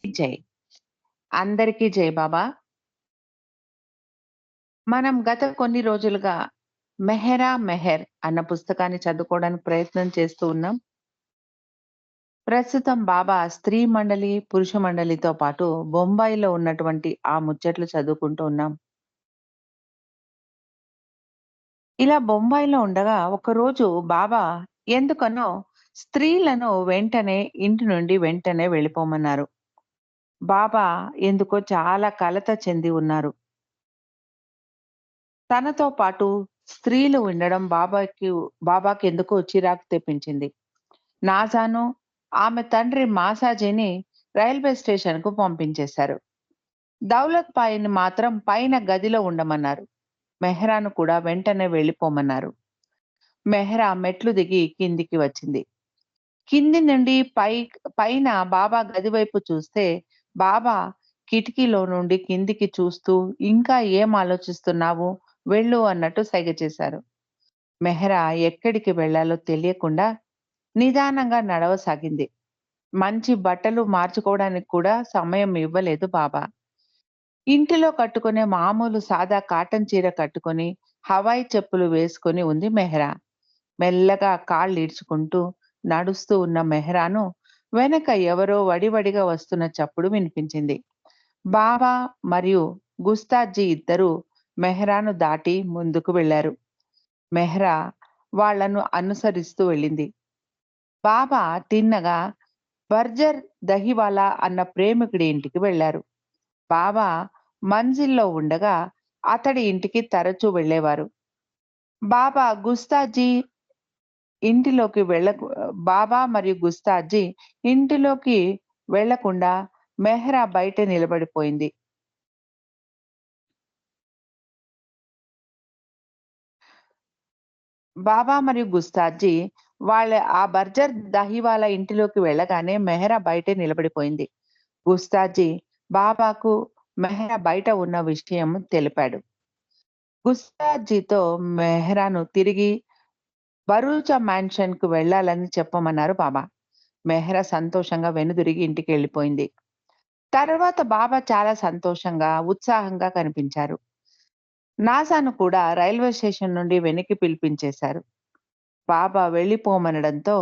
జై. అందరికీ జై బాబా. మనం గత కొన్ని రోజులుగా 'మెహరా మెహర్' అన్న పుస్తకాన్ని చదువుకోవడానికి ప్రయత్నం చేస్తూ ఉన్నాం. ప్రస్తుతం బాబా స్త్రీ మండలి, పురుష మండలితో పాటు బొంబాయిలో ఉన్నటువంటి ఆ ముచ్చట్లు చదువుకుంటూ ఉన్నాం. ఇలా బొంబాయిలో ఉండగా ఒకరోజు బాబా ఎందుకనో స్త్రీలను వెంటనే ఇంటి నుండి వెంటనే వెళ్ళిపోమన్నారు. బాబా ఎందుకో చాలా కలత చెంది ఉన్నారు. తనతో పాటు స్త్రీలు ఉండడం బాబాకెందుకో చిరాకు తెప్పించింది. నాజాను, ఆమె తండ్రి మాసాజీని రైల్వే స్టేషన్‌కు పంపించేశారు. దౌలత్ భాయిని మాత్రం పైన గదిలో ఉండమన్నారు. మెహ్రాను కూడా వెంటనే వెళ్ళిపోమన్నారు. మెహ్రా మెట్లు దిగి కిందికి వచ్చింది. కింది నుండి పైన బాబా గది వైపు చూస్తే, బాబా కిటికీలో నుండి కిందికి చూస్తూ, "ఇంకా ఏం ఆలోచిస్తున్నావు? వెళ్ళు" అన్నట్టు సైగ చేశారు. మెహ్రా ఎక్కడికి వెళ్ళాలో తెలియకుండా నిదానంగా నడవసాగింది. మంచి బట్టలు మార్చుకోవడానికి కూడా సమయం ఇవ్వలేదు బాబా. ఇంటిలో కట్టుకునే మామూలు సాదా కాటన్ చీర కట్టుకొని, హవాయి చెప్పులు వేసుకొని ఉంది మెహ్రా. మెల్లగా కాళ్ళీడ్చుకుంటూ నడుస్తూ ఉన్న మెహ్రాను వెనక ఎవరో వడివడిగా వస్తున్న చప్పుడు వినిపించింది. బాబా మరియు గుస్తాజీ ఇద్దరూ మెహ్రాను దాటి ముందుకు వెళ్లారు. మెహ్రా వాళ్ళను అనుసరిస్తూ వెళ్ళింది. బాబా తిన్నగా బర్జర్ దహివాలా అన్న ప్రేమికుడి ఇంటికి వెళ్లారు. బాబా మంజిల్‌లో ఉండగా అతడి ఇంటికి తరచూ వెళ్ళేవారు. బాబా గుస్తాజీ ఇంటిలోకి వెళ్ళకు బాబా మరియు గుస్తాజీ ఇంటిలోకి వెళ్ళకుండా మెహ్రా బయటే నిలబడిపోయింది. బాబా మరియు గుస్తాజీ వాళ్ళ ఆ బర్జర్ దహివాలా ఇంటిలోకి వెళ్ళగానే మెహ్రా బయటే నిలబడిపోయింది. గుస్తాజీ బాబాకు మెహ్రా బయట ఉన్న విషయం తెలిపాడు. గుస్తాజీతో మెహ్రాను తిరిగి బరూచా మ్యాన్షన్‌కు వెళ్ళాలని చెప్పమన్నారు బాబా. మెహ్రా సంతోషంగా వెనుదిరిగి ఇంటికెళ్ళిపోయింది. తర్వాత బాబా చాలా సంతోషంగా, ఉత్సాహంగా కనిపించారు. నాసాను కూడా రైల్వే స్టేషన్ నుండి వెనక్కి పిలిపించేశారు. బాబా వెళ్ళిపోమనడంతో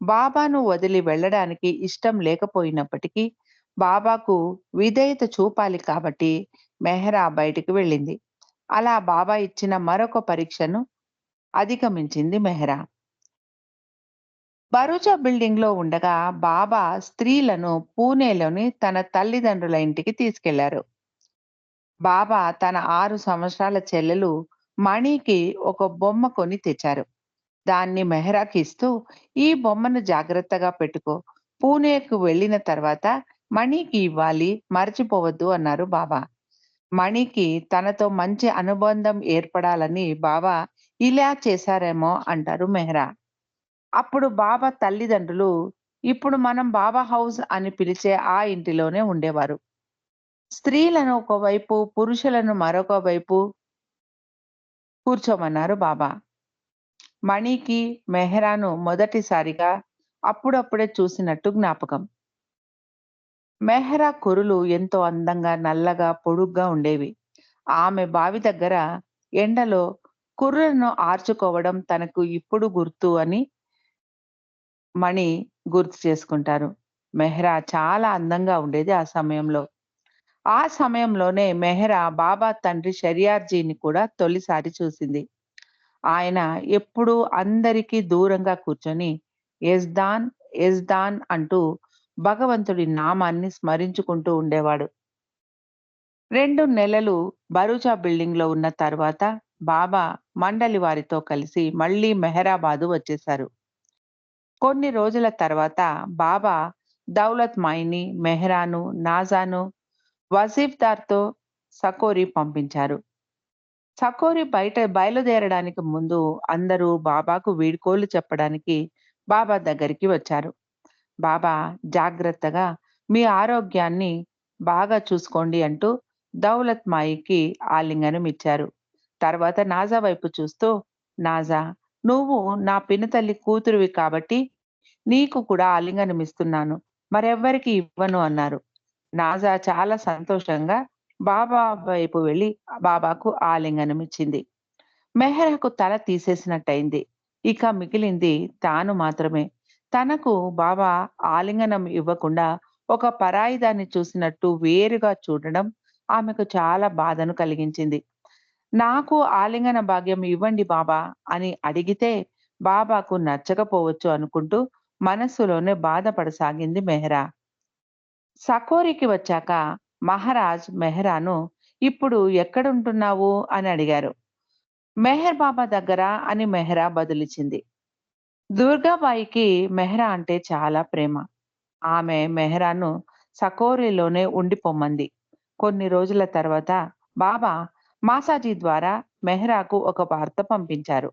బాబాను వదిలి వెళ్ళడానికి ఇష్టం లేకపోయినప్పటికీ బాబాకు విధేయత చూపాలి కాబట్టి మెహ్రా బయటికి వెళ్ళింది. అలా బాబా ఇచ్చిన మరొక పరీక్షను అధిగమించింది మెహ్రా. బరూచా బిల్డింగ్‌లో ఉండగా బాబా స్త్రీలను పూణేలోని తన తల్లిదండ్రుల ఇంటికి తీసుకెళ్లారు. బాబా తన 6 సంవత్సరాల చెల్లెలు మణికి ఒక బొమ్మ కొని తెచ్చారు. దాన్ని మెహ్రాకి ఇస్తూ, "ఈ బొమ్మను జాగ్రత్తగా పెట్టుకో. పూణేకు వెళ్ళిన తర్వాత మణికి ఇవ్వాలి. మర్చిపోవద్దు" అన్నారు బాబా. మణికి తనతో మంచి అనుబంధం ఏర్పడాలని బాబా ఇలా చేశారేమో అంటారు మెహ్రా. అప్పుడు బాబా తల్లిదండ్రులు ఇప్పుడు మనం బాబా హౌస్ అని పిలిచే ఆ ఇంటిలోనే ఉండేవారు. స్త్రీలను ఒకవైపు, పురుషులను మరొక వైపు కూర్చోమన్నారు బాబా. మణికి, మెహ్రాను మొదటిసారిగా అప్పుడప్పుడే చూసినట్టు జ్ఞాపకం. మెహ్రా కురులు ఎంతో అందంగా, నల్లగా, పొడుగ్గా ఉండేవి. ఆమె బావి దగ్గర ఎండలో కుర్రలను ఆర్చుకోవడం తనకు ఇప్పుడు గుర్తు అని మణి గుర్తు చేసుకుంటారు. మెహ్రా చాలా అందంగా ఉండేది ఆ సమయంలో. ఆ సమయంలోనే మెహ్రా బాబా తండ్రి షరియార్జీని కూడా తొలిసారి చూసింది. ఆయన ఎప్పుడూ అందరికీ దూరంగా కూర్చొని యజ్దాన్, యజ్దాన్ అంటూ భగవంతుడి నామాన్ని స్మరించుకుంటూ ఉండేవాడు. 2 నెలలు బరూచా బిల్డింగ్‌లో ఉన్న తర్వాత బాబా మండలి వారితో కలిసి మళ్ళీ మెహరాబాదు వచ్చేశారు. కొన్ని రోజుల తర్వాత బాబా దౌలత్ మాయిని, మెహ్రాను, నాజాను వజీఫ్దార్‌తో సకోరి పంపించారు. సకోరి బయలుదేరడానికి ముందు అందరూ బాబాకు వీడ్కోలు చెప్పడానికి బాబా దగ్గరికి వచ్చారు. బాబా జాగ్రత్తగా మీ ఆరోగ్యాన్ని బాగా చూసుకోండి అంటూ దౌలత్ మాయికి ఆలింగనం ఇచ్చారు. తర్వాత నాజా వైపు చూస్తూ, నాజా నువ్వు నా పినతల్లి కూతురివి కాబట్టి నీకు కూడా ఆలింగనం ఇస్తున్నాను. మరెవ్వరికీ ఇవ్వను అన్నారు. నాజా చాలా సంతోషంగా బాబా వైపు వెళ్లి బాబాకు ఆలింగనమిచ్చింది. మెహరాకు తల తీసేసినట్టయింది. ఇక మిగిలింది తాను మాత్రమే. తనకు బాబా ఆలింగనం ఇవ్వకుండా ఒక పరాయిదాన్ని చూసినట్టు వేరుగా చూడడం ఆమెకు చాలా బాధను కలిగించింది. నాకు ఆలింగన భాగ్యం ఇవ్వండి బాబా అని అడిగితే బాబాకు నచ్చకపోవచ్చు అనుకుంటూ మనస్సులోనే బాధపడసాగింది మెహ్రా. సకోరికి వచ్చాక మహారాజ్ మెహ్రాను ఇప్పుడు ఎక్కడుంటున్నావు అని అడిగారు. మెహర్ బాబా దగ్గర అని మెహ్రా బదులిచ్చింది. దుర్గాబాయికి మెహ్రా అంటే చాలా ప్రేమ. ఆమె మెహ్రాను సకోరిలోనే ఉండిపొమ్మంది. కొన్ని రోజుల తర్వాత బాబా మాసాజీ ద్వారా మెహ్రాకు ఒక వార్త పంపించారు.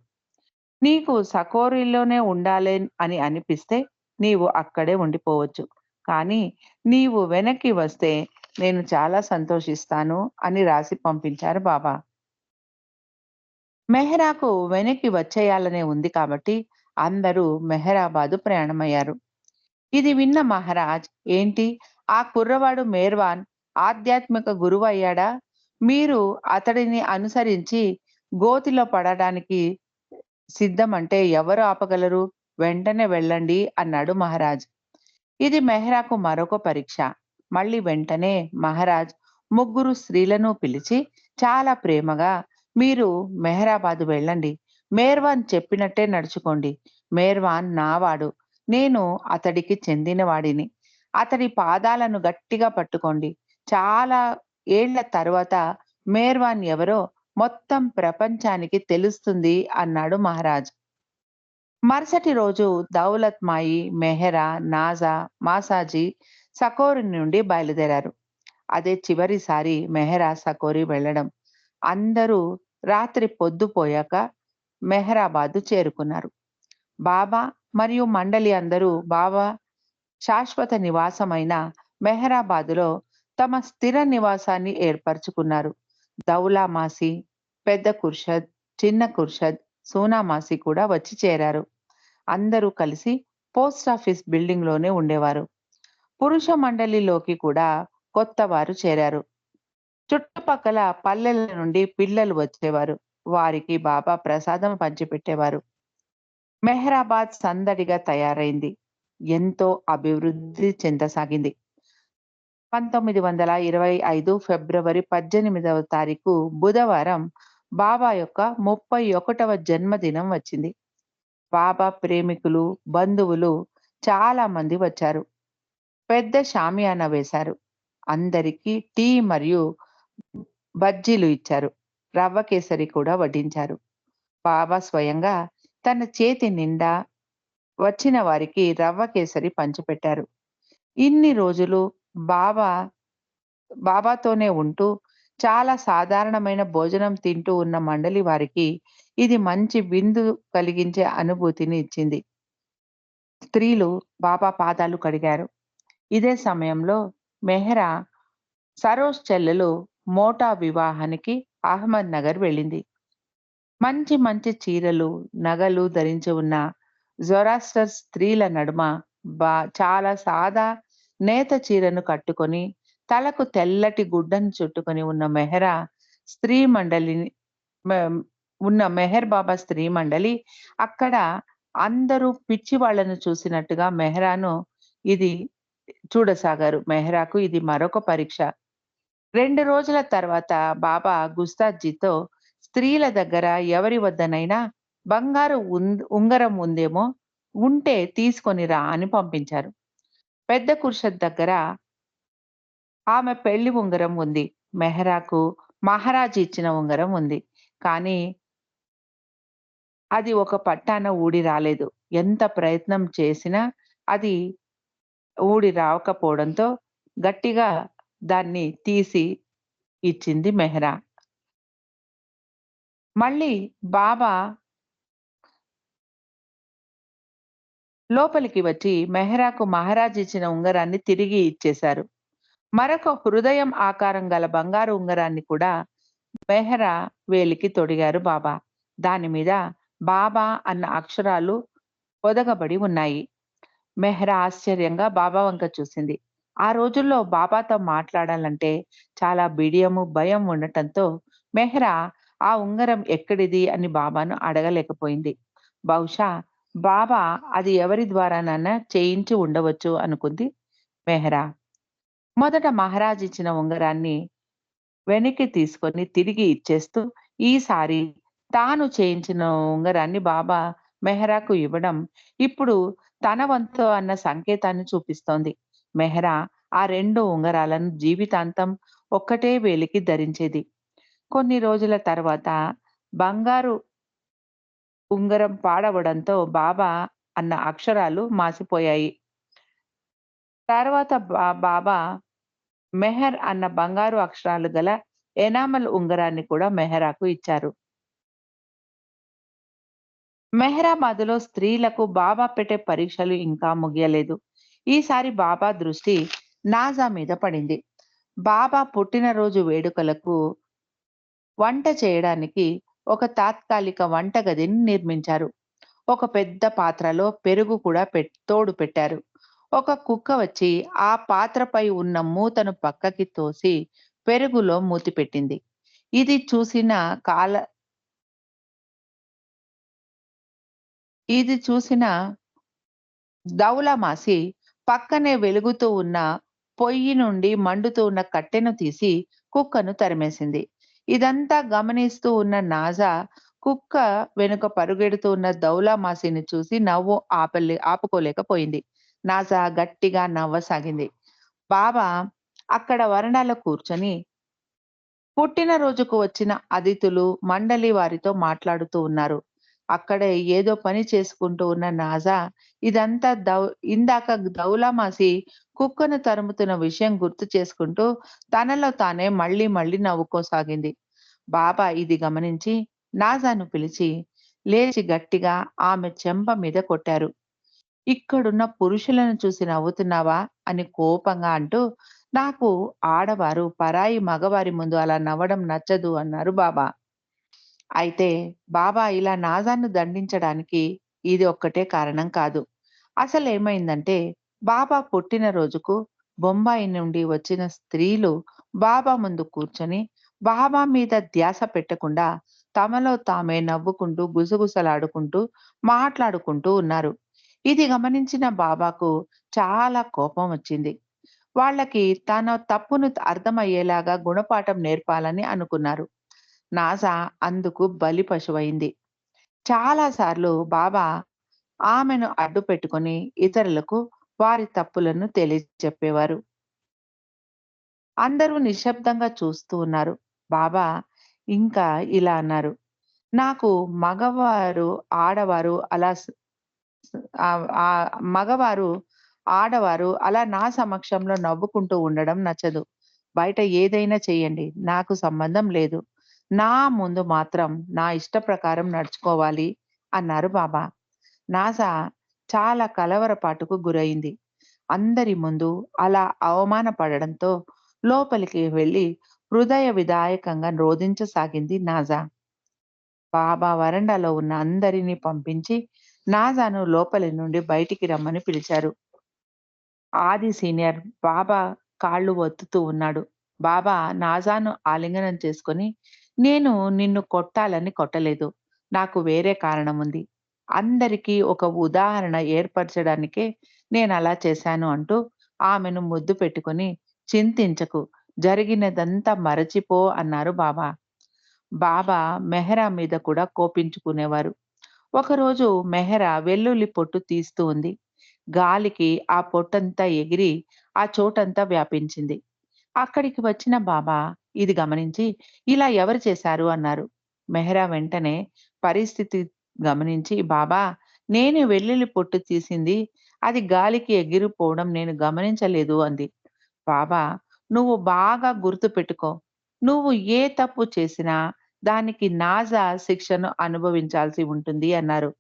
నీకు సకోరిలోనే ఉండాలే అని అనిపిస్తే నీవు అక్కడే ఉండిపోవచ్చు. కానీ నీవు వెనక్కి వస్తే నేను చాలా సంతోషిస్తాను అని రాసి పంపించారు బాబా. మెహ్రాకు వెనక్కి వచ్చేయాలనే ఉంది కాబట్టి అందరూ మెహరాబాదు ప్రయాణమయ్యారు. ఇది విన్న మహారాజ్, ఏంటి ఆ కుర్రవాడు మేర్వాన్ ఆధ్యాత్మిక గురువయ్యాడా? మీరు అతడిని అనుసరించి గోతిలో పడడానికి సిద్ధమంటే ఎవరు ఆపగలరు? వెంటనే వెళ్ళండి అన్నాడు మహారాజ్. ఇది మెహ్రాకు మరొక పరీక్ష. మళ్ళీ వెంటనే మహారాజ్ ముగ్గురు స్త్రీలను పిలిచి చాలా ప్రేమగా, మీరు మెహరాబాదు వెళ్ళండి. మేర్వాన్ చెప్పినట్టే నడుచుకోండి. మేర్వాన్ నావాడు. నేను అతడికి చెందినవాడిని. అతడి పాదాలను గట్టిగా పట్టుకోండి. చాలా ఏళ్ల తరువాత మేర్వాన్ ఎవరో మొత్తం ప్రపంచానికి తెలుస్తుంది అన్నాడు మహారాజ్. మరుసటి రోజు దౌలత్ మాయి, మెహరా, నాజా, మాసాజీ సకోరి నుండి బయలుదేరారు. అదే చివరిసారి మెహరా సకోరి వెళ్ళడం. అందరూ రాత్రి పొద్దుపోయాక మెహరాబాదు చేరుకున్నారు. బాబా మరియు మండలి అందరూ బాబా శాశ్వత నివాసమైన మెహరాబాదులో తమ స్థిర నివాసాన్ని ఏర్పరచుకున్నారు. దౌలా మాసి, పెద్ద కుర్షద్, చిన్న కుర్షద్, సోనా మాసి కూడా వచ్చి చేరారు. అందరూ కలిసి పోస్టాఫీస్ బిల్డింగ్‌లోనే ఉండేవారు. పురుష మండలిలోకి కూడా కొత్తవారు చేరారు. చుట్టుపక్కల పల్లెల నుండి పిల్లలు వచ్చేవారు. వారికి బాబా ప్రసాదం పంచిపెట్టేవారు. మెహ్రాబాద్ సందడిగా తయారైంది. ఎంతో అభివృద్ధి చెందసాగింది. 1925 ఫిబ్రవరి 18వ తారీఖు బుధవారం బాబా యొక్క 31వ జన్మదినం వచ్చింది. బాబా ప్రేమికులు, బంధువులు చాలా మంది వచ్చారు. పెద్ద షామియానా వేశారు. అందరికీ టీ మరియు బజ్జీలు ఇచ్చారు. రవ్వ కేసరి కూడా వడ్డించారు. బాబా స్వయంగా తన చేతి నిండా వచ్చిన వారికి రవ్వ కేసరి పంచిపెట్టారు. ఇన్ని రోజులు బాబా బాబాతోనే ఉంటూ చాలా సాధారణమైన భోజనం తింటూ ఉన్న మండలి వారికి ఇది మంచి విందు కలిగించే అనుభూతిని ఇచ్చింది. స్త్రీలు బాబా పాదాలు కడిగారు. ఇదే సమయంలో మెహ్రా సరోజ్ చెల్లెలు మోటా వివాహానికి అహ్మద్ నగర్ వెళ్ళింది. మంచి మంచి చీరలు, నగలు ధరించి ఉన్న జొరాస్టర్ స్త్రీల నడుమ చాలా సాదా నేత చీరను కట్టుకొని, తలకు తెల్లటి గుడ్డను చుట్టుకొని ఉన్న మెహరా స్త్రీ మండలిని మె ఉన్న మెహర్ బాబా స్త్రీ మండలి అక్కడ అందరూ పిచ్చి వాళ్ళను చూసినట్టుగా మెహ్రాను ఇది చూడసాగారు. మెహ్రాకు ఇది మరొక పరీక్ష. 2 రోజుల తర్వాత బాబా గుస్తాద్జీతో స్త్రీల దగ్గర ఎవరి వద్దనైనా బంగారు ఉంగరం ఉందేమో, ఉంటే తీసుకొని రా అని పంపించారు. పెద్ద కుర్షద్ దగ్గర ఆమె పెళ్లి ఉంగరం ఉంది. మెహరాకు మహారాజ్ ఇచ్చిన ఉంగరం ఉంది. కానీ అది ఒక పట్టాన ఊడి రాలేదు. ఎంత ప్రయత్నం చేసినా అది ఊడి రాకపోవడంతో గట్టిగా దాన్ని తీసి ఇచ్చింది మెహ్రా. మళ్ళీ బాబా లోపలికి వచ్చి మెహ్రాకు మహారాజ్ ఇచ్చిన ఉంగరాన్ని తిరిగి ఇచ్చేశారు. మరొక హృదయం ఆకారం గల బంగారు ఉంగరాన్ని కూడా మెహ్రా వేలికి తొడిగారు బాబా. దాని మీద బాబా అన్న అక్షరాలు పొదగబడి ఉన్నాయి. మెహ్రా ఆశ్చర్యంగా బాబా వంక చూసింది. ఆ రోజుల్లో బాబాతో మాట్లాడాలంటే చాలా బిడియము, భయం ఉండటంతో మెహ్రా ఆ ఉంగరం ఎక్కడిది అని బాబాను అడగలేకపోయింది. బహుశా బాబా అది ఎవరి ద్వారానైనా చేయించి ఉండవచ్చు అనుకుంది మెహ్రా. మొదట మహారాజ్ ఇచ్చిన ఉంగరాన్ని వెనక్కి తీసుకొని తిరిగి ఇచ్చేస్తూ, ఈసారి తాను చేయించిన ఉంగరాన్ని బాబా మెహ్రాకు ఇవ్వడం ఇప్పుడు తన వంతు అన్న సంకేతాన్ని చూపిస్తోంది. మెహ్రా ఆ 2 ఉంగరాలను జీవితాంతం ఒక్కటే వేలికి ధరించేది. కొన్ని రోజుల తర్వాత బంగారు ఉంగరం పాడవడంతో బాబా అన్న అక్షరాలు మాసిపోయాయి. తర్వాత బాబా మెహర్ అన్న బంగారు అక్షరాలు గల ఎనామల్ ఉంగరాన్ని కూడా మెహరాకు ఇచ్చారు. మెహ్రాబాద్‌లో స్త్రీలకు బాబా పెట్టే పరీక్షలు ఇంకా ముగియలేదు. ఈసారి బాబా దృష్టి నాజా మీద పడింది. బాబా పుట్టినరోజు వేడుకలకు వంట చేయడానికి ఒక తాత్కాలిక వంటగదిని నిర్మించారు. ఒక పెద్ద పాత్రలో పెరుగు కూడా తోడు పెట్టారు. ఒక కుక్క వచ్చి ఆ పాత్రపై ఉన్న మూతను పక్కకి తోసి పెరుగులో మూతి పెట్టింది. ఇది చూసిన కాల ఇది చూసిన దౌలమాసి పక్కనే వెలుగుతూ ఉన్న పొయ్యి నుండి మండుతూ ఉన్న కట్టెను తీసి కుక్కను తరిమేసింది. ఇదంతా గమనిస్తూ ఉన్న నాజా కుక్క వెనుక పరుగెడుతూ ఉన్న దౌలామాసిని చూసి నవ్వు ఆపుకోలేకపోయింది. నాజా గట్టిగా నవ్వసాగింది. బాబా అక్కడ వరండాలో కూర్చొని పుట్టినరోజుకు వచ్చిన అతిథులు, మండలి వారితో మాట్లాడుతూ ఉన్నారు. అక్కడే ఏదో పని చేసుకుంటూ ఉన్న నాజా ఇదంతా ఇందాక దౌలామాసి కుక్కను తరుముతున్న విషయం గుర్తు చేసుకుంటూ తనలో తానే మళ్ళీ మళ్ళీ నవ్వుకోసాగింది. బాబా ఇది గమనించి నాజాను పిలిచి లేచి గట్టిగా ఆమె చెంప మీద కొట్టారు. ఇక్కడున్న పురుషులను చూసి నవ్వుతున్నావా? అని కోపంగా అంటూ, నాకు ఆడవారు పరాయి మగవారి ముందు అలా నవ్వడం నచ్చదు అన్నారు బాబా. అయితే బాబా ఇలా నాజాను దండించడానికి ఇది ఒక్కటే కారణం కాదు. అసలేమైందంటే బాబా పుట్టినరోజుకు బొంబాయి నుండి వచ్చిన స్త్రీలు బాబా ముందు కూర్చొని బాబా మీద ధ్యాస పెట్టకుండా తమలో తామే నవ్వుకుంటూ, గుసగుసలాడుకుంటూ, మాట్లాడుకుంటూ ఉన్నారు. ఇది గమనించిన బాబాకు చాలా కోపం వచ్చింది. వాళ్ళకి తన తప్పును అర్థమయ్యేలాగా గుణపాఠం నేర్పాలని అనుకున్నారు. నాసా అందుకు బలి పశువైంది. చాలా సార్లు బాబా ఆమెను అడ్డుపెట్టుకొని ఇతరులకు వారి తప్పులను తెలియచెప్పేవారు. అందరూ నిశ్శబ్దంగా చూస్తూ ఉన్నారు. బాబా ఇంకా ఇలా అన్నారు. నాకు మగవారు, ఆడవారు అలా స్ స్ ఆహ్, ఆహ్, మగవారు, ఆడవారు అలా నా సమక్షంలో నవ్వుకుంటూ ఉండడం నచ్చదు. బయట ఏదైనా చేయండి. నాకు సంబంధం లేదు. నా ముందు మాత్రం నా ఇష్ట ప్రకారం నడుచుకోవాలి అన్నారు బాబా. నాసా చాలా కలవరపాటుకు గురైంది. అందరి ముందు అలా అవమానపడడంతో లోపలికి వెళ్లి హృదయ విదాయకంగా రోదించసాగింది నాజా. బాబా వరండాలో ఉన్న అందరినీ పంపించి నాజాను లోపలి నుండి బయటికి రమ్మని పిలిచారు. ఆది సీనియర్ బాబా కాళ్ళు ఒత్తుతూ ఉన్నాడు. బాబా నాజాను ఆలింగనం చేసుకొని, "నేను నిన్ను కొట్టాలని కొట్టలేదు. నాకు వేరే కారణం ఉంది. అందరికీ ఒక ఉదాహరణ ఏర్పరచడానికే నేనలా చేశాను" అంటూ ఆమెను ముద్దు పెట్టుకొని, "చింతించకు. జరిగినదంతా మరచిపో" అన్నారు బాబా. బాబా మెహ్రా మీద కూడా కోపించుకునేవారు. ఒకరోజు మెహ్రా వెల్లుల్లి పొట్టు తీస్తూ ఉంది. గాలికి ఆ పొట్టంతా ఎగిరి ఆ చోటంతా వ్యాపించింది. అక్కడికి వచ్చిన బాబా ఇది గమనించి, "ఇలా ఎవరు చేశారు?" అన్నారు. మెహ్రా వెంటనే పరిస్థితి గమనించి, "బాబా, నేనే వెల్లుల్లి పొట్టు తీసింది. అది గాలికి ఎగిరిపోవడం నేను గమనించలేదు" అంది. బాబా, "నువ్వు బాగా గుర్తుపెట్టుకో. నువ్వు ఏ తప్పు చేసినా దానికి నాజా శిక్షను అనుభవించాల్సి ఉంటుంది" అన్నారు.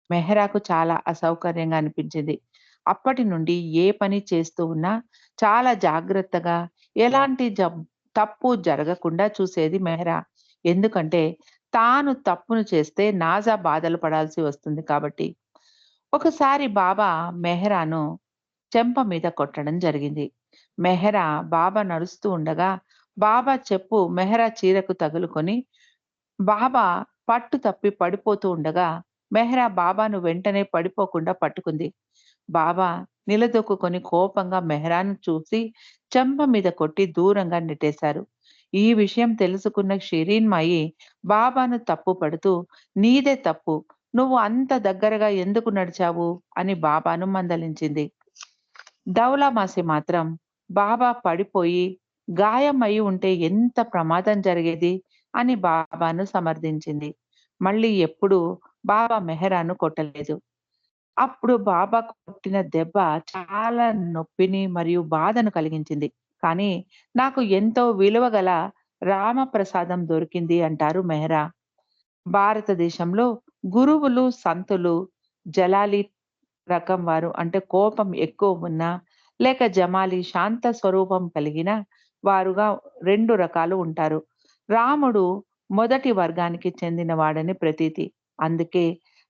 మెహ్రాకు చాలా అసౌకర్యంగా అనిపించింది. అప్పటి నుండి ఏ పని చేస్తూ ఉన్నా చాలా జాగ్రత్తగా, ఎలాంటి తప్పు జరగకుండా చూసేది మెహ్రా. ఎందుకంటే తాను తప్పును చేస్తే నాజా బాధలు పడాల్సి వస్తుంది కాబట్టి. ఒకసారి బాబా మెహ్రాను చెంప మీద కొట్టడం జరిగింది. మెహరా బాబా నడుస్తూ ఉండగా బాబా చెప్పు మెహరా చీరకు తగులుకొని బాబా పట్టు తప్పి పడిపోతూ ఉండగా మెహరా బాబాను వెంటనే పడిపోకుండా పట్టుకుంది. బాబా నిలదొక్కుకొని కోపంగా మెహరాను చూసి చెంప మీద కొట్టి దూరంగా నెట్టేశారు. ఈ విషయం తెలుసుకున్న షిరీన్‌మాయి బాబాను తప్పుపడుతూ, "నీదే తప్పు. నువ్వు అంత దగ్గరగా ఎందుకు నడిచావు?" అని బాబాను మందలించింది. దౌలామాసి మాత్రం బాబా పడిపోయి గాయమై ఉంటే ఎంత ప్రమాదం జరిగేది అని బాబాను సమర్థించింది. మళ్ళీ ఎప్పుడూ బాబా మెహరాను కొట్టలేదు. అప్పుడు బాబా కొట్టిన దెబ్బ చాలా నొప్పిని మరియు బాధను కలిగించింది. కానీ నాకు ఎంతో విలువగల రామప్రసాదం దొరికింది అంటారు మెహ్రా. భారతదేశంలో గురువులు, సంతులు జలాలి రకం వారు అంటే కోపం ఎక్కువ ఉన్నా, లేక జమాలి శాంత స్వరూపం కలిగిన వారుగా 2 రకాలు ఉంటారు. రాముడు మొదటి వర్గానికి చెందినవాడని ప్రతీతి. అందుకే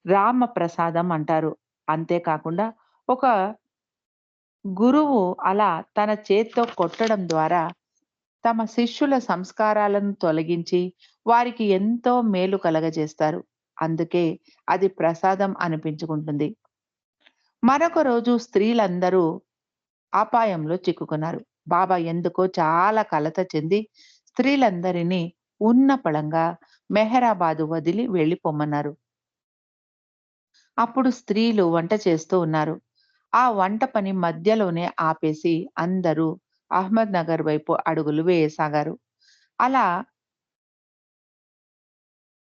రామ ప్రసాదం అంటారు. అంతేకాకుండా ఒక గురువు అలా తన చేత్తో కొట్టడం ద్వారా తమ శిష్యుల సంస్కారాలను తొలగించి వారికి ఎంతో మేలు కలగజేస్తారు. అందుకే అది ప్రసాదం అనిపించుకుంటుంది. మరొక రోజు స్త్రీలందరూ అపాయంలో చిక్కుకున్నారు. బాబా ఎందుకో చాలా కలత చెంది స్త్రీలందరినీ ఉన్నపళంగా మెహరాబాదు వదిలి వెళ్ళిపొమ్మన్నారు. అప్పుడు స్త్రీలు వంట చేస్తూ ఉన్నారు. ఆ వంట పని మధ్యలోనే ఆపేసి అందరూ అహ్మద్ నగర్ వైపు అడుగులు వేయసాగారు. అలా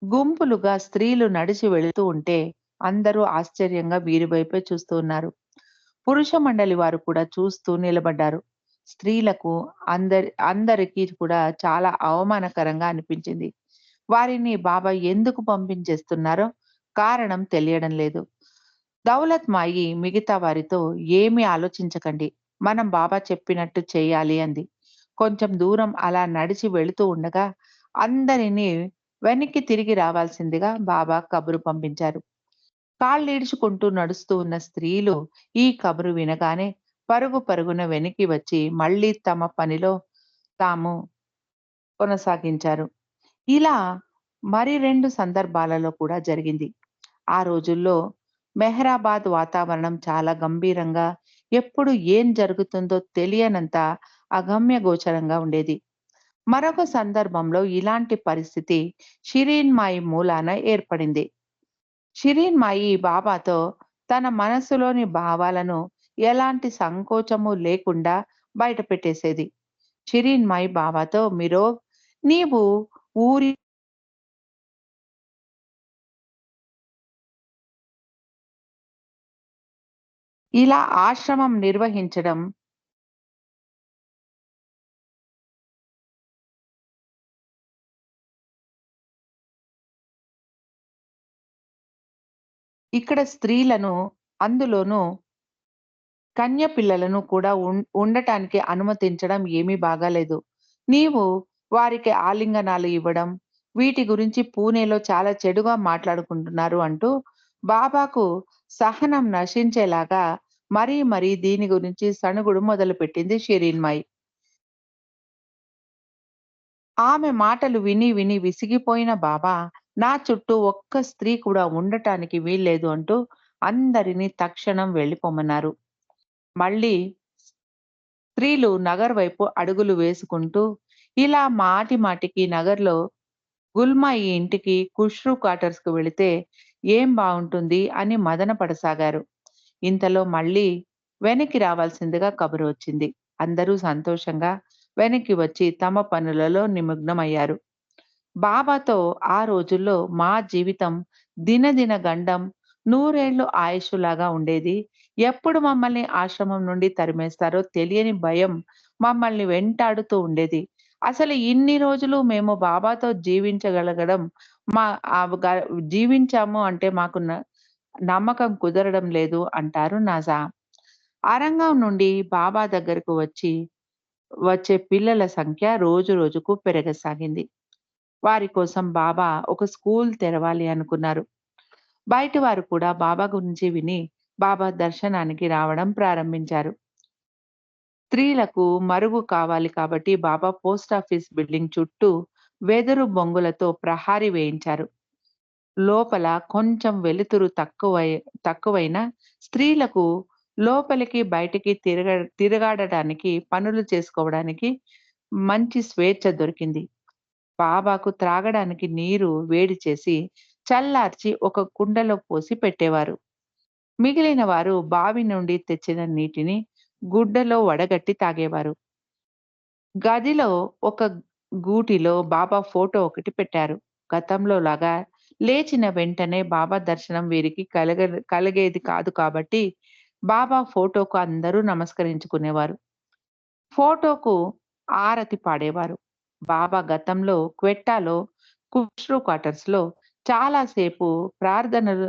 గుంపులుగా స్త్రీలు నడిచి వెళుతూ ఉంటే అందరూ ఆశ్చర్యంగా వీరి వైపే చూస్తూ ఉన్నారు. పురుష మండలి వారు కూడా చూస్తూ నిలబడ్డారు. స్త్రీలకు అందరికీ కూడా చాలా అవమానకరంగా అనిపించింది. వారిని బాబా ఎందుకు పంపించేస్తున్నారో కారణం తెలియడం లేదు. దౌలత్ మాయి మిగతా వారితో ఏమీ ఆలోచించకండి. మనం బాబా చెప్పినట్టు చేయాలి అంది. కొంచెం దూరం అలా నడిచి వెళుతూ ఉండగా అందరినీ వెనక్కి తిరిగి రావాల్సిందిగా బాబా కబురు పంపించారు. కాళ్ళీడ్చుకుంటూ నడుస్తూ ఉన్న స్త్రీలు ఈ కబురు వినగానే పరుగు పరుగున వెనక్కి వచ్చి మళ్ళీ తమ పనిలో తాము కొనసాగించారు. ఇలా మరి 2 సందర్భాలలో కూడా జరిగింది. ఆ రోజుల్లో మెహరాబాద్ వాతావరణం చాలా గంభీరంగా, ఎప్పుడు ఏం జరుగుతుందో తెలియనంత అగమ్య గోచరంగా ఉండేది. మరొక సందర్భంలో ఇలాంటి పరిస్థితి షిరీన్ మాయి మూలాన ఏర్పడింది. షిరీన్ మాయి బాబాతో తన మనసులోని భావాలను ఎలాంటి సంకోచము లేకుండా బయటపెట్టేసేది. షిరీన్ మాయి బాబాతో "మిరో నీవు ఊరి ఇలా ఆశ్రమం నిర్వహించడం ఇక్కడ స్త్రీలను అందులోనూ కన్య పిల్లలను కూడా ఉండటానికి అనుమతించడం ఏమీ బాగాలేదు. నీవు వారికి ఆలింగనాలు ఇవ్వడం, వీటి గురించి పూణేలో చాలా చెడుగా మాట్లాడుకుంటున్నారు" అంటూ బాబాకు సహనం నశించేలాగా మరీ మరీ దీని గురించి సణుగుడు మొదలుపెట్టింది షిరీన్‌మాయి. ఆమె మాటలు విని విని విసిగిపోయిన బాబా, "నా చుట్టూ ఒక్క స్త్రీ కూడా ఉండటానికి వీల్లేదు" అంటూ అందరినీ తక్షణం వెళ్ళిపొమ్మన్నారు. మళ్ళీ స్త్రీలు నగర్ వైపు అడుగులు వేసుకుంటూ, ఇలా మాటి మాటికి నగర్‌లో గుల్మాయి ఇంటికి ఖుష్రు క్వార్టర్స్‌కి వెళితే ఏం బావుంటుంది అని మదన పడసాగారు. ఇంతలో మళ్ళీ వెనక్కి రావాల్సిందిగా కబురు వచ్చింది. అందరూ సంతోషంగా వెనక్కి వచ్చి తమ పనులలో నిమగ్నమయ్యారు. బాబాతో ఆ రోజుల్లో మా జీవితం దినదిన గండం, నూరేళ్లు ఆయుష్షులాగా ఉండేది. ఎప్పుడు మమ్మల్ని ఆశ్రమం నుండి తరిమేస్తారో తెలియని భయం మమ్మల్ని వెంటాడుతూ ఉండేది. అసలు ఇన్ని రోజులు మేము బాబాతో జీవించగలగడం మా గ జీవించాము అంటే మాకు నమ్మకం కుదరడం లేదు అంటారు నాజా. అరంగం నుండి బాబా దగ్గరకు వచ్చే పిల్లల సంఖ్య రోజు రోజుకు పెరగసాగింది. వారి కోసం బాబా ఒక స్కూల్ తెరవాలి అనుకున్నారు. బయటి వారు కూడా బాబా గురించి విని బాబా దర్శనానికి రావడం ప్రారంభించారు. స్త్రీలకు మరుగు కావాలి కాబట్టి బాబా పోస్టాఫీస్ బిల్డింగ్ చుట్టూ వెదురు బొంగులతో ప్రహారీ వేయించారు. లోపల కొంచెం వెలుతురు తక్కువైనా స్త్రీలకు లోపలికి, బయటికి తిరగాడటానికి, పనులు చేసుకోవడానికి మంచి స్వేచ్ఛ దొరికింది. బాబాకు త్రాగడానికి నీరు వేడి చేసి, చల్లార్చి ఒక కుండలో పోసి పెట్టేవారు. మిగిలిన వారు బావి నుండి తెచ్చిన నీటిని గుడ్డలో వడగట్టి తాగేవారు. గదిలో ఒక గూటిలో బాబా ఫోటో ఒకటి పెట్టారు. గతంలో లాగా లేచిన వెంటనే బాబా దర్శనం వీరికి కలిగేది కాదు కాబట్టి, బాబా ఫోటోకు అందరూ నమస్కరించుకునేవారు. ఫోటోకు ఆరతి పాడేవారు. బాబా గతంలో క్వెట్టాలో, కుష్రు క్వార్టర్స్‌లో చాలా సేపు ప్రార్థనలు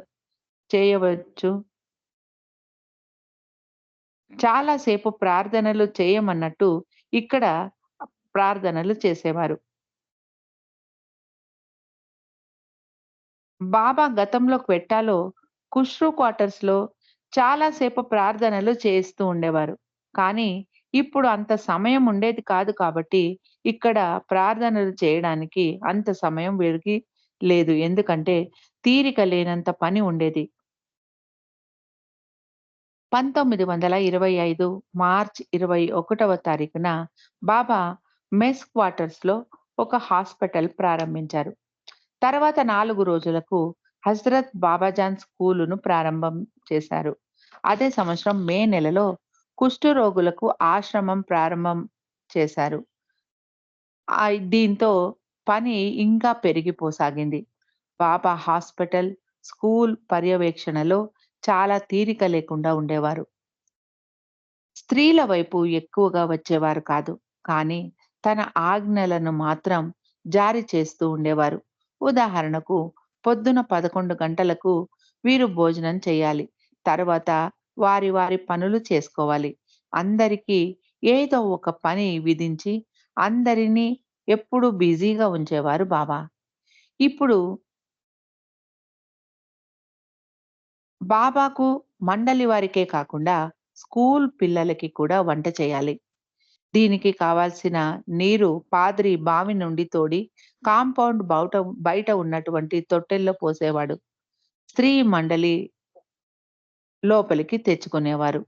చేయవచ్చు చాలా సేపు ప్రార్థనలు చేయమన్నట్టు ఇక్కడ ప్రార్థనలు చేసేవారు. బాబా గతంలో క్వెట్టాలో, కుష్రు క్వార్టర్స్‌లో చాలా సేపు ప్రార్థనలు చేస్తూ ఉండేవారు. కానీ, ఇప్పుడు అంత సమయం ఉండేది కాదు కాబట్టి, ఇక్కడ ప్రార్థనలు చేయడానికి అంత సమయం వీరికి లేదు. ఎందుకంటే, తీరిక లేనంత పని ఉండేది. 1925 మార్చ్ 21వ తారీఖున బాబా మెస్ క్వార్టర్స్‌లో ఒక హాస్పిటల్ ప్రారంభించారు. తర్వాత 4 రోజులకు హజ్రత్ బాబాజాన్ స్కూలును ప్రారంభం చేశారు. అదే సంవత్సరం మే నెలలో కుష్ఠరోగులకు ఆశ్రమం ప్రారంభం చేశారు. దీంతో పని ఇంకా పెరిగిపోసాగింది. బాబా హాస్పిటల్, స్కూల్ పర్యవేక్షణలో చాలా తీరిక లేకుండా ఉండేవారు. స్త్రీల వైపు ఎక్కువగా వచ్చేవారు కాదు. కానీ తన ఆజ్ఞలను మాత్రం జారీ చేస్తూ ఉండేవారు. ఉదాహరణకు పొద్దున 11 గంటలకు వీరు భోజనం చేయాలి. తర్వాత వారి వారి పనులు చేసుకోవాలి. అందరికీ ఏదో ఒక పని విధించి అందరినీ ఎప్పుడూ బిజీగా ఉంచేవారు బాబా. ఇప్పుడు బాబాకు మండలి వారికే కాకుండా స్కూల్ పిల్లలకి కూడా వంట చేయాలి. దీనికి కావాల్సిన నీరు పాద్రి బావి నుండి తోడి కాంపౌండ్ బయట ఉన్నటువంటి తొట్టెల్లో పోసేవాడు. స్త్రీ మండలి లోపలికి తెచ్చుకునేవారు.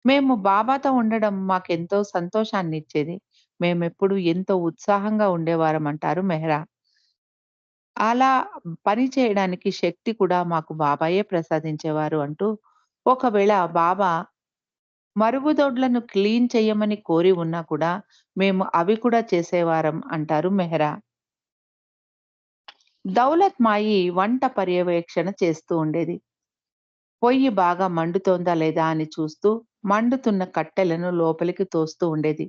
మేము బాబాతో ఉండడం మాకెంతో సంతోషాన్నిచ్చేది. మేమెప్పుడు ఎంతో ఉత్సాహంగా ఉండేవారమంటారు మెహ్రా. అలా పని చేయడానికి శక్తి కూడా మాకు బాబాయే ప్రసాదించేవారు అంటూ, ఒకవేళ బాబా మరుగుదొడ్లను క్లీన్ చెయ్యమని కోరి ఉన్నా కూడా, మేము అవి కూడా చేసేవారం అంటారు మెహ్రా. దౌలత్ మాయి వంట పర్యవేక్షణ చేస్తూ ఉండేది. పొయ్యి బాగా మండుతోందా లేదా అని చూస్తూ, మండుతున్న కట్టెలను లోపలికి తోస్తూ ఉండేది.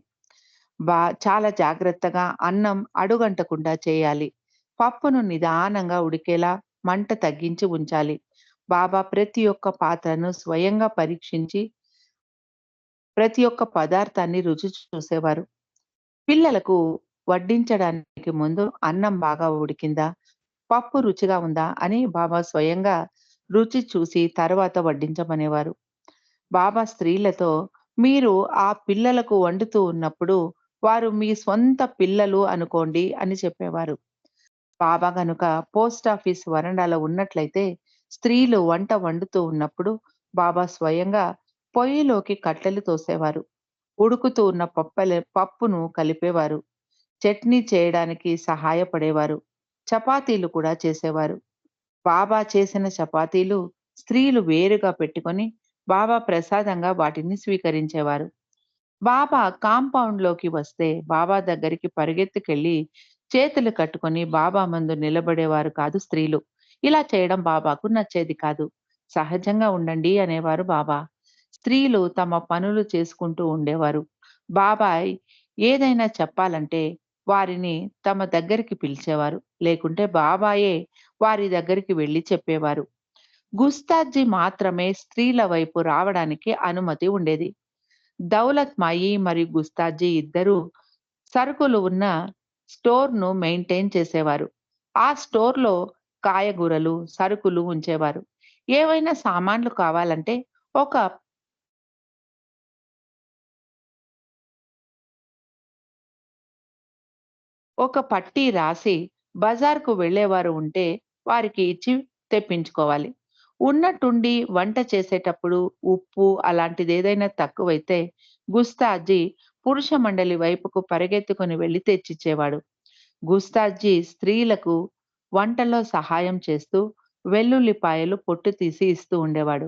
చాలా జాగ్రత్తగా అన్నం అడుగంటకుండా చేయాలి. పప్పును నిదానంగా ఉడికేలా మంట తగ్గించి ఉంచాలి. బాబా ప్రతి ఒక్క పాత్రను స్వయంగా పరీక్షించి, ప్రతి ఒక్క పదార్థాన్ని రుచి చూసేవారు. పిల్లలకు వడ్డించడానికి ముందు అన్నం బాగా ఉడికిందా? పప్పు రుచిగా ఉందా? అని బాబా స్వయంగా రుచి చూసి తర్వాత వడ్డించమనేవారు. బాబా స్త్రీలతో మీరు ఆ పిల్లలకు వండుతూ ఉన్నప్పుడు వారు మీ స్వంత పిల్లలు అనుకోండి అని చెప్పేవారు. బాబా గనుక పోస్టాఫీస్ వరండాలో ఉన్నట్లయితే స్త్రీలు వంట వండుతూ ఉన్నప్పుడు బాబా స్వయంగా పొయ్యిలోకి కట్టెలు తోసేవారు. ఉడుకుతూ ఉన్న పప్పును కలిపేవారు. చట్నీ చేయడానికి సహాయపడేవారు. చపాతీలు కూడా చేసేవారు. బాబా చేసిన చపాతీలు స్త్రీలు వేరుగా పెట్టుకొని బాబా ప్రసాదంగా వాటిని స్వీకరించేవారు. బాబా కాంపౌండ్‌లోకి వస్తే బాబా దగ్గరికి పరిగెత్తుకెళ్ళి చేతులు కట్టుకొని బాబా ముందు నిలబడేవారు కాదు స్త్రీలు. ఇలా చేయడం బాబాకు నచ్చేది కాదు. సహజంగా ఉండండి అనేవారు బాబా. స్త్రీలు తమ పనులు చేసుకుంటూ ఉండేవారు. బాబాయ్ ఏదైనా చెప్పాలంటే వారిని తమ దగ్గరికి పిలిచేవారు. లేకుంటే బాబాయే వారి దగ్గరికి వెళ్లి చెప్పేవారు. గుస్తాజీ మాత్రమే స్త్రీల వైపు రావడానికి అనుమతి ఉండేది. దౌలత్ మాయి మరియు గుస్తాజీ ఇద్దరూ సరుకులు ఉన్న స్టోర్‌ను మెయింటైన్ చేసేవారు. ఆ స్టోర్‌లో కాయగూరలు, సరుకులు ఉంచేవారు. ఏవైనా సామాన్లు కావాలంటే ఒక ఒక పట్టీ రాసి బజార్‌కు వెళ్ళేవారు ఉంటే వారికి ఇచ్చి తెప్పించుకోవాలి. ఉన్నట్టుండి వంట చేసేటప్పుడు ఉప్పు అలాంటిదేదైనా తక్కువైతే గుస్తాజీ పురుష మండలి వైపుకు పరిగెత్తుకొని వెళ్లి తెచ్చిచ్చేవాడు. గుస్తాజీ స్త్రీలకు వంటలో సహాయం చేస్తూ వెల్లుల్లిపాయలు పొట్టు తీసి ఇస్తూ ఉండేవాడు.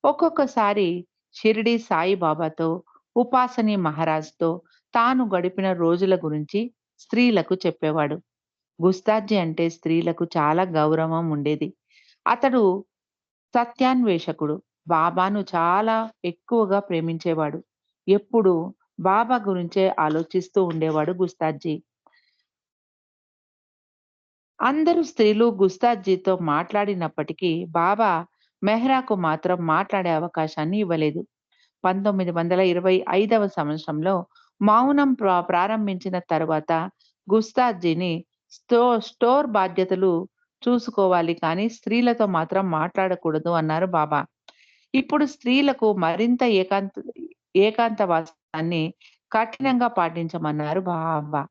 ఒక్కొక్కసారి షిరిడి సాయిబాబాతో, ఉపాసని మహారాజ్‌తో తాను గడిపిన రోజుల గురించి స్త్రీలకు చెప్పేవాడు. గుస్తాజీ అంటే స్త్రీలకు చాలా గౌరవం ఉండేది. అతడు సత్యాన్వేషకుడు. బాబాను చాలా ఎక్కువగా ప్రేమించేవాడు. ఎప్పుడూ బాబా గురించే ఆలోచిస్తూ ఉండేవాడు గుస్తాజీ. అందరూ స్త్రీలు గుస్తాజీతో మాట్లాడినప్పటికీ బాబా మెహ్రాకు మాత్రం మాట్లాడే అవకాశాన్ని ఇవ్వలేదు. 1925వ సంవత్సరంలో మౌనం ప్రారంభించిన తరువాత గుస్తాజీని స్టోర్ బాధ్యతలు చూసుకోవాలి కానీ స్త్రీలతో మాత్రం మాట్లాడకూడదు అన్నారు బాబా. ఇప్పుడు స్త్రీలకు మరింత ఏకాంతవాసాన్ని కఠినంగా పాటించమన్నారు బాబా.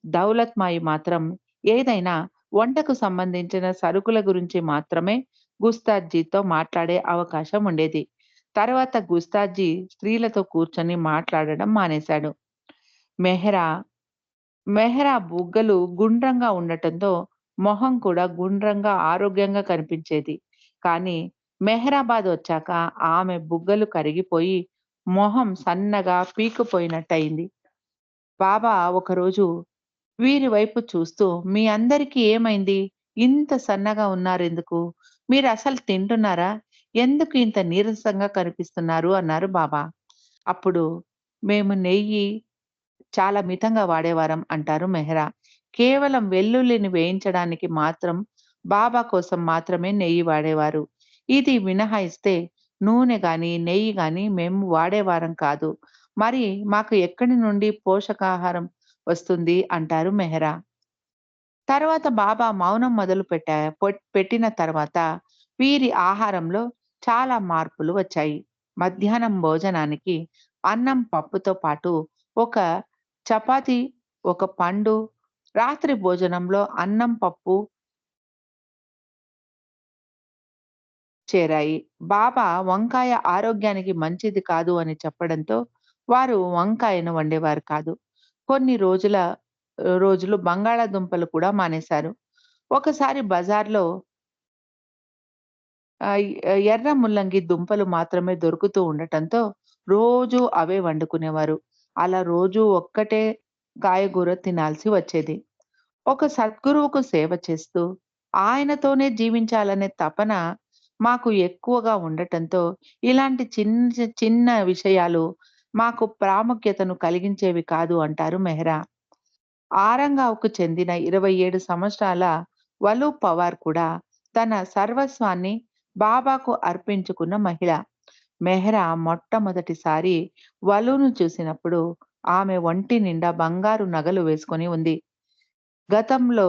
దౌలత్మాయి మాత్రం ఏదైనా వంటకు సంబంధించిన సరుకుల గురించి మాత్రమే గుస్తాజీతో మాట్లాడే అవకాశం ఉండేది. తర్వాత గుస్తాజీ స్త్రీలతో కూర్చొని మాట్లాడడం మానేశాడు. మెహ్రా మెహ్రా బుగ్గలు గుండ్రంగా ఉండటంతో మొహం కూడా గుండ్రంగా, ఆరోగ్యంగా కనిపించేది. కానీ మెహ్రాబాద్ వచ్చాక ఆమె బుగ్గలు కరిగిపోయి మొహం సన్నగా పీక్కుపోయినట్టయింది. బాబా ఒకరోజు వీరి వైపు చూస్తూ, "మీ అందరికీ ఏమైంది? ఇంత సన్నగా ఉన్నారెందుకు? మీరసలు తింటున్నారా? ఎందుకు ఇంత నీరసంగా కనిపిస్తున్నారు?" అన్నారు బాబా. అప్పుడు మేము నెయ్యి చాలా మితంగా వాడేవారం అంటారు మెహ్రా. కేవలం వెల్లుల్లిని వేయించడానికి మాత్రం బాబా కోసం మాత్రమే నెయ్యి వాడేవారు. ఇది మినహాయిస్తే నూనె గాని, నెయ్యి గాని మేము వాడేవారం కాదు. మరి మాకు ఎక్కడి నుండి పోషకాహారం వస్తుంది అంటారు మెహ్రా. తర్వాత బాబా మౌనం పెట్టిన తర్వాత వీరి ఆహారంలో చాలా మార్పులు వచ్చాయి. మధ్యాహ్నం భోజనానికి అన్నం, పప్పుతో పాటు ఒక చపాతీ, ఒక పండు, రాత్రి భోజనంలో అన్నం, పప్పు చేరాయి. బాబా వంకాయ ఆరోగ్యానికి మంచిది కాదు అని చెప్పడంతో వారు వంకాయను వండేవారు కాదు. కొన్ని రోజులు బంగాళాదుంపలు కూడా మానేశారు. ఒకసారి బజార్‌లో ఎర్ర ముల్లంగి దుంపలు మాత్రమే దొరుకుతూ ఉండటంతో రోజూ అవే వండుకునేవారు. అలా రోజూ ఒక్కటే కాయగూర తినాల్సి వచ్చేది. ఒక సద్గురువుకు సేవ చేస్తూ, ఆయనతోనే జీవించాలనే తపన మాకు ఎక్కువగా ఉండటంతో, ఇలాంటి చిన్న విషయాలు మాకు ప్రాముఖ్యతను కలిగించేవి కాదు అంటారు మెహ్రా. ఆరంగావ్‌కు చెందిన 27 సంవత్సరాల వలు పవార్ కూడా తన సర్వస్వాన్ని బాబాకు అర్పించుకున్న మహిళ. మెహ్రా మొట్టమొదటిసారి వలును చూసినప్పుడు ఆమె ఒంటి నిండా బంగారు నగలు వేసుకొని ఉంది. గతంలో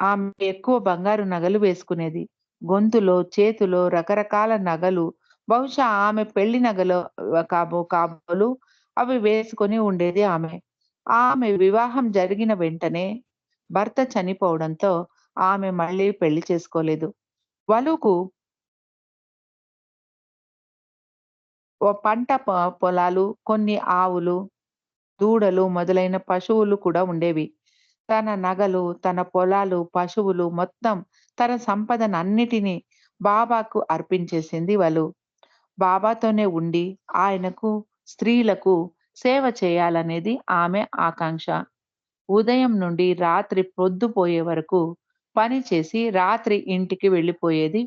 ఆమె ఎక్కువ బంగారు నగలు వేసుకునేది. గొంతులో, చేతిలో రకరకాల నగలు బహుశా ఆమె పెళ్లి నగలు కాబోలు అవి వేసుకొని ఉండేది ఆమె. ఆమె వివాహం జరిగిన వెంటనే భర్త చనిపోవడంతో ఆమె మళ్ళీ పెళ్లి చేసుకోలేదు. వలుకు పంట పొలాలు, కొన్ని ఆవులు, దూడలు మొదలైన పశువులు కూడా ఉండేవి. తన నగలు, తన పొలాలు, పశువులు మొత్తం తన సంపదనన్నిటిని బాబాకు అర్పించేసింది వలు. బాబాతోనే ఉండి ఆయనకు, స్త్రీలకు సేవ చేయాలనేది ఆమె ఆకాంక్ష. ఉదయం నుండి రాత్రి పొద్దుపోయే వరకు పని చేసి రాత్రి ఇంటికి వెళ్ళిపోయేది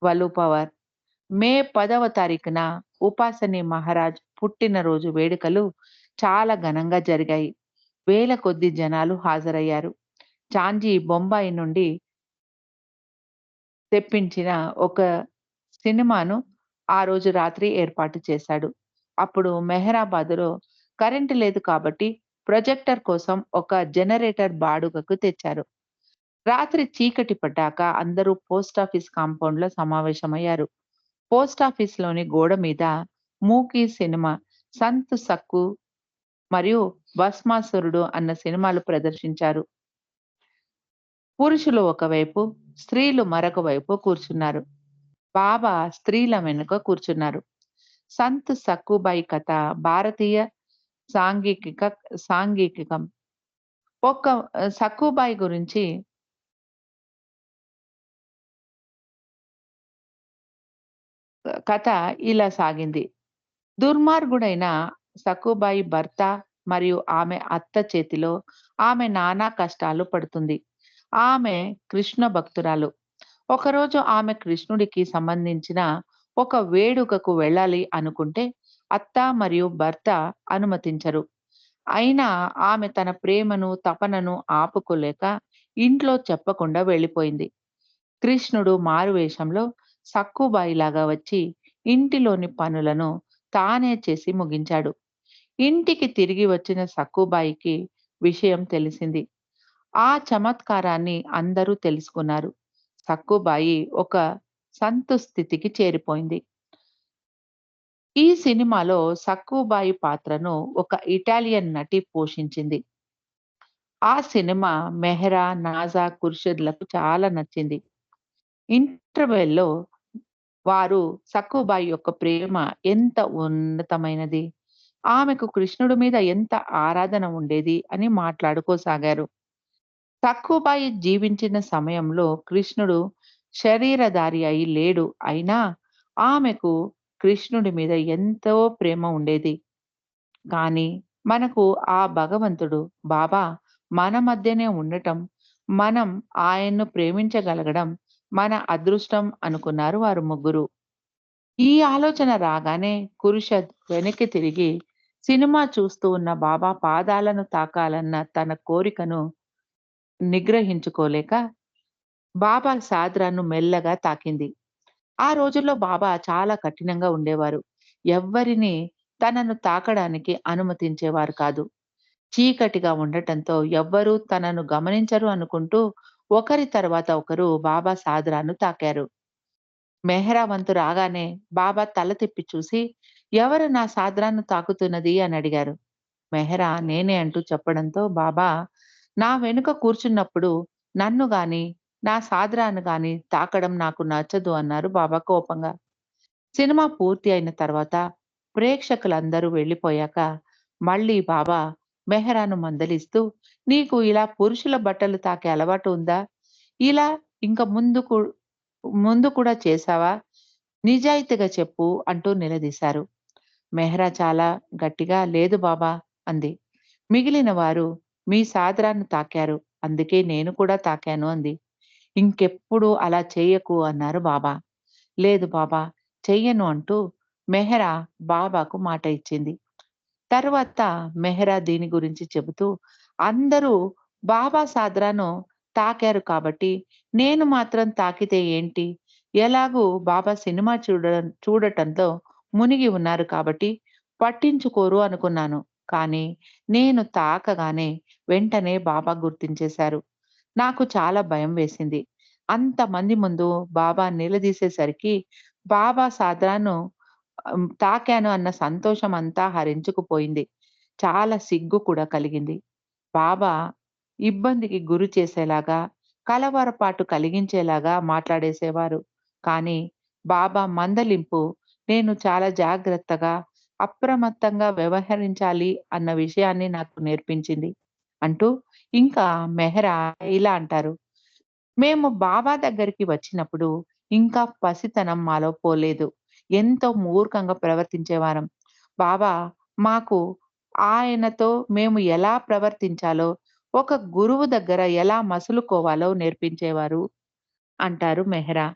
వలు పవార్. మే 10వ తారీఖున ఉపాసని మహారాజ్ పుట్టినరోజు వేడుకలు చాలా ఘనంగా జరిగాయి. వేల కొద్దీ జనాలు హాజరయ్యారు. చాంజీ బొంబాయి నుండి తెప్పించిన ఒక సినిమాను ఆ రోజు రాత్రి ఏర్పాటు చేశాడు. అప్పుడు మెహ్రాబాద్‌లో కరెంట్ లేదు కాబట్టి ప్రొజెక్టర్ కోసం ఒక జనరేటర్ బాడుగకు తెచ్చారు. రాత్రి చీకటి పడ్డాక అందరూ పోస్టాఫీస్ కాంపౌండ్‌లో సమావేశమయ్యారు. పోస్టాఫీస్‌లోని గోడ మీద 'మూకీ' సినిమా 'సంత్ సక్కు' మరియు 'భస్మాసురుడు' అన్న సినిమాలు ప్రదర్శించారు. పురుషులు ఒకవైపు, స్త్రీలు మరొక వైపు కూర్చున్నారు. బాబా స్త్రీల వెనుక కూర్చున్నారు. 'సంత్ సక్కుబాయి' కథ భారతీయ సాంఘికిక సాంఘికికం. సక్కుబాయి గురించి కథ ఇలా సాగింది. దుర్మార్గుడైన సక్కుబాయి భర్త మరియు ఆమె అత్త చేతిలో ఆమె నానా కష్టాలు పడుతుంది. ఆమె కృష్ణ భక్తురాలు. ఒకరోజు ఆమె కృష్ణుడికి సంబంధించిన ఒక వేడుకకు వెళ్ళాలి అనుకుంటే అత్త మరియు భర్త అనుమతించరు. అయినా ఆమె తన ప్రేమను, తపనను ఆపుకోలేక ఇంట్లో చెప్పకుండా వెళ్ళిపోయింది. కృష్ణుడు మారువేషంలో సక్కుబాయిలాగా వచ్చి ఇంటిలోని పనులను తానే చేసి ముగించాడు. ఇంటికి తిరిగి వచ్చిన సక్కుబాయికి విషయం తెలిసింది. ఆ చమత్కారాన్ని అందరూ తెలుసుకున్నారు. సక్కుబాయి ఒక సంతుస్థితికి చేరిపోయింది. ఈ సినిమాలో సక్కుబాయి పాత్రను ఒక ఇటాలియన్ నటి పోషించింది. ఆ సినిమా మెహ్రా, నాజా, ఖుర్షిద్‌లకు చాలా నచ్చింది. ఇంటర్వెల్‌లో వారు సక్కుబాయి యొక్క ప్రేమ ఎంత ఉన్నతమైనది, ఆమెకు కృష్ణుడి మీద ఎంత ఆరాధన ఉండేది అని మాట్లాడుకోసాగారు. సక్కుబాయి జీవించిన సమయంలో కృష్ణుడు శరీరధారి అయి లేడు. అయినా ఆమెకు కృష్ణుడి మీద ఎంతో ప్రేమ ఉండేది. కానీ మనకు ఆ భగవంతుడు బాబా మన మధ్యనే ఉండటం, మనం ఆయన్ను ప్రేమించగలగడం మన అదృష్టం అనుకున్నారు వారు ముగ్గురు. ఈ ఆలోచన రాగానే కురుషద్ వెనక్కి తిరిగి సినిమా చూస్తూ ఉన్న బాబా పాదాలను తాకాలన్న తన కోరికను నిగ్రహించుకోలేక బాబా సాద్రాను మెల్లగా తాకింది. ఆ రోజుల్లో బాబా చాలా కఠినంగా ఉండేవారు. ఎవ్వరిని తనను తాకడానికి అనుమతించేవారు కాదు. చీకటిగా ఉండటంతో ఎవ్వరూ తనను గమనించరు అనుకుంటూ ఒకరి తర్వాత ఒకరు బాబా సాదరాను తాకారు. మెహ్రా వంతు రాగానే బాబా తల తిప్పి చూసి, "ఎవరు నా సాదరాను తాకుతున్నది?" అని అడిగారు. మెహ్రా నేనే అంటూ చెప్పడంతో బాబా, "నా వెనుక కూర్చున్నప్పుడు నన్ను గాని, నా సాదరాను గాని తాకడం నాకు నచ్చదు" అన్నారు బాబా కోపంగా. సినిమా పూర్తి అయిన తర్వాత ప్రేక్షకులందరూ వెళ్ళిపోయాక మళ్ళీ బాబా మెహ్రాను మందలిస్తూ, "నీకు ఇలా పురుషుల బట్టలు తాకే అలవాటు ఉందా? ఇలా ఇంక ముందు కూడా చేశావా? నిజాయితీగా చెప్పు" అంటూ నిలదీశారు. మెహ్రా చాలా గట్టిగా, "లేదు బాబా" అంది. మిగిలిన వారు, "మీ సాదరాన్ని తాకారు. అందుకే నేను కూడా తాకాను" అంది. "ఇంకెప్పుడు అలా చెయ్యకు" అన్నారు బాబా. "లేదు బాబా, చెయ్యను" అంటూ మెహ్రా బాబాకు మాట ఇచ్చింది. తర్వాత మెహ్రా దీని గురించి చెబుతూ, "అందరూ బాబా సాద్రాను తాకారు కాబట్టి, నేను మాత్రం తాకితే ఏంటి? ఎలాగూ బాబా సినిమా చూడటంతో మునిగి ఉన్నారు కాబట్టి పట్టించుకోరు అనుకున్నాను. కానీ నేను తాకగానే వెంటనే బాబా గుర్తించేశారు. నాకు చాలా భయం వేసింది. అంతమంది ముందు బాబా నిలదీసేసరికి బాబా సాద్రాను తాకాను అన్న సంతోషం అంతా హరించుకుపోయింది. చాలా సిగ్గు కూడా కలిగింది. బాబా ఇబ్బందికి గురి చేసేలాగా, కలవరపాటు కలిగించేలాగా మాట్లాడేసేవారు. కానీ బాబా మందలింపు నేను చాలా జాగ్రత్తగా, అప్రమత్తంగా వ్యవహరించాలి అన్న విషయాన్ని నాకు నేర్పించింది. అంటూ ఇంకా మెహ్రా ఇలా అంటారు. మేము బాబా దగ్గరికి వచ్చినప్పుడు ఇంకా పసితనం మాలో పోలేదు. ఎంతో మూర్ఖంగా ప్రవర్తించేవారం. బాబా మాకు ఆయనతో మేము ఎలా ప్రవర్తించాలో, ఒక గురువు దగ్గర ఎలా మసులుకోవాలో నేర్పించేవారు అంటారు మెహ్రా.